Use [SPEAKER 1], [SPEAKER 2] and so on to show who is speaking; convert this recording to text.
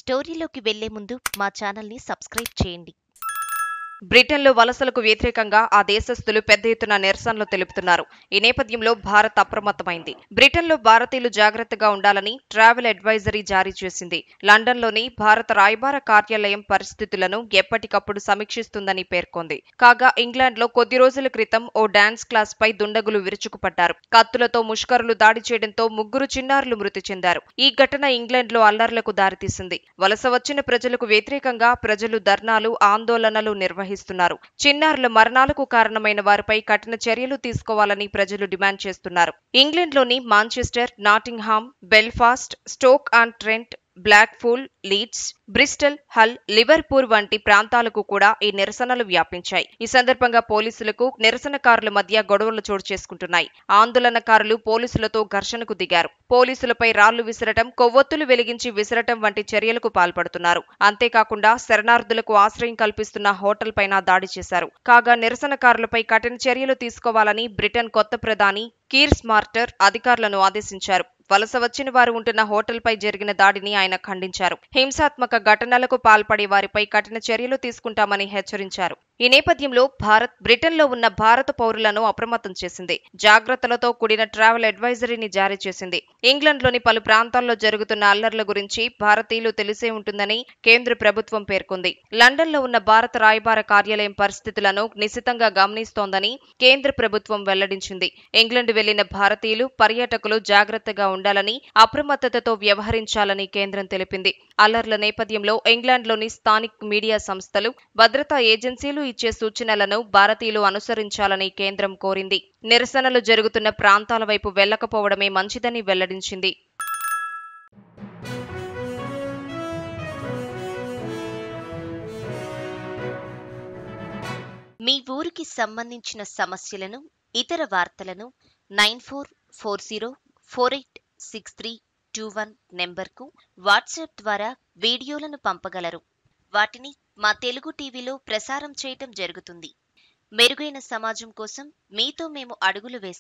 [SPEAKER 1] స్టోరీలోకి వెళ్లే ముందు మా ఛానల్ని సబ్స్క్రైబ్ చేయండి.
[SPEAKER 2] బ్రిటన్లో వలసలకు వ్యతిరేకంగా ఆ దేశస్థులు పెద్ద ఎత్తున నిరసనలు తెలుపుతున్నారు. ఈ నేపథ్యంలో భారత్ అప్రమత్తమైంది. బ్రిటన్లో భారతీయులు జాగ్రత్తగా ఉండాలని ట్రావెల్ అడ్వైజరీ జారీ చేసింది. లండన్లోని భారత రాయబార కార్యాలయం పరిస్థితులను ఎప్పటికప్పుడు సమీక్షిస్తుందని పేర్కొంది. కాగా ఇంగ్లాండ్లో కొద్ది రోజుల క్రితం ఓ డాన్స్ క్లాస్ పై దుండగులు విరుచుకుపడ్డారు. కత్తులతో ముష్కరులు దాడి చేయడంతో 3 చిన్నారులు మృతి చెందారు. ఈ ఘటన ఇంగ్లాండ్లో అల్లర్లకు దారితీసింది. వలస వచ్చిన ప్రజలకు వ్యతిరేకంగా ప్రజలు ధర్నాలు, ఆందోళనలు నిర్వహిస్తున్నారు. చిన్నారుల మరణాలకు కారణమైన వారిపై కఠిన చర్యలు తీసుకోవాలని ప్రజలు డిమాండ్ చేస్తున్నారు. ఇంగ్లాండ్లోని Manchester, Nottingham, Belfast, Stoke on Trent, Blackpool, Leeds, Bristol, Hull, Liverpool వంటి ప్రాంతాలకు కూడా ఈ నిరసనలు వ్యాపించాయి. ఈ సందర్భంగా పోలీసులకు నిరసనకారుల మధ్య గొడవలు చోటు చేసుకుంటున్నాయి. ఆందోళనకారులు పోలీసులతో ఘర్షణకు దిగారు. పోలీసులపై రాళ్లు విసరటం, కొవ్వొత్తులు వెలిగించి విసరటం వంటి చర్యలకు పాల్పడుతున్నారు. అంతేకాకుండా శరణార్థులకు ఆశ్రయం కల్పిస్తున్న హోటల్ పైన దాడి చేశారు. కాగా నిరసనకారులపై కఠిన చర్యలు తీసుకోవాలని బ్రిటన్ కొత్త ప్రధాని కీర్ స్మార్టర్ అధికారులను ఆదేశించారు. వలస వచ్చిన వారు ఉంటున్న హోటల్పై జరిగిన దాడిని ఆయన ఖండించారు. హింసాత్మక ఘటనలకు పాల్పడే వారిపై కఠిన చర్యలు తీసుకుంటామని హెచ్చరించారు. ఈ నేపథ్యంలో భారత్ బ్రిటన్లో ఉన్న భారత పౌరులను అప్రమత్తం చేసింది. జాగ్రత్తలతో కూడిన ట్రావెల్ అడ్వైజరీని జారీ చేసింది. ఇంగ్లాండ్లోని పలు ప్రాంతాల్లో జరుగుతున్న అల్లర్ల గురించి భారతీయులు తెలిసే ఉంటుందని కేంద్ర ప్రభుత్వం పేర్కొంది. లండన్లో ఉన్న భారత రాయబార కార్యాలయం పరిస్థితులను నిశితంగా గమనిస్తోందని కేంద్ర ప్రభుత్వం వెల్లడించింది. ఇంగ్లాండ్ వెళ్లిన భారతీయులు, పర్యాటకులు జాగ్రత్తగా ఉండాలని, అప్రమత్తతతో వ్యవహరించాలని కేంద్రం తెలిపింది. అల్లర్ల నేపథ్యంలో ఇంగ్లాండ్లోని స్థానిక మీడియా సంస్థలు, భద్రతా ఏజెన్సీలు ఇచ్చే సూచనలను భారతీయులు అనుసరించాలని కేంద్రం కోరింది. నిరసనలు జరుగుతున్న ప్రాంతాల వైపు వెళ్లకపోవడమే మంచిదని వెల్లడించింది.
[SPEAKER 1] మీ ఊరికి సంబంధించిన సమస్యలను, ఇతర వార్తలను 9440486321 నెంబర్కు వాట్సాప్ ద్వారా వీడియోలను పంపగలరు. వాటిని మా తెలుగు టీవీలో ప్రసారం చేయటం జరుగుతుంది. మెరుగైన సమాజం కోసం మీతో మేము అడుగులు వేస్తాం.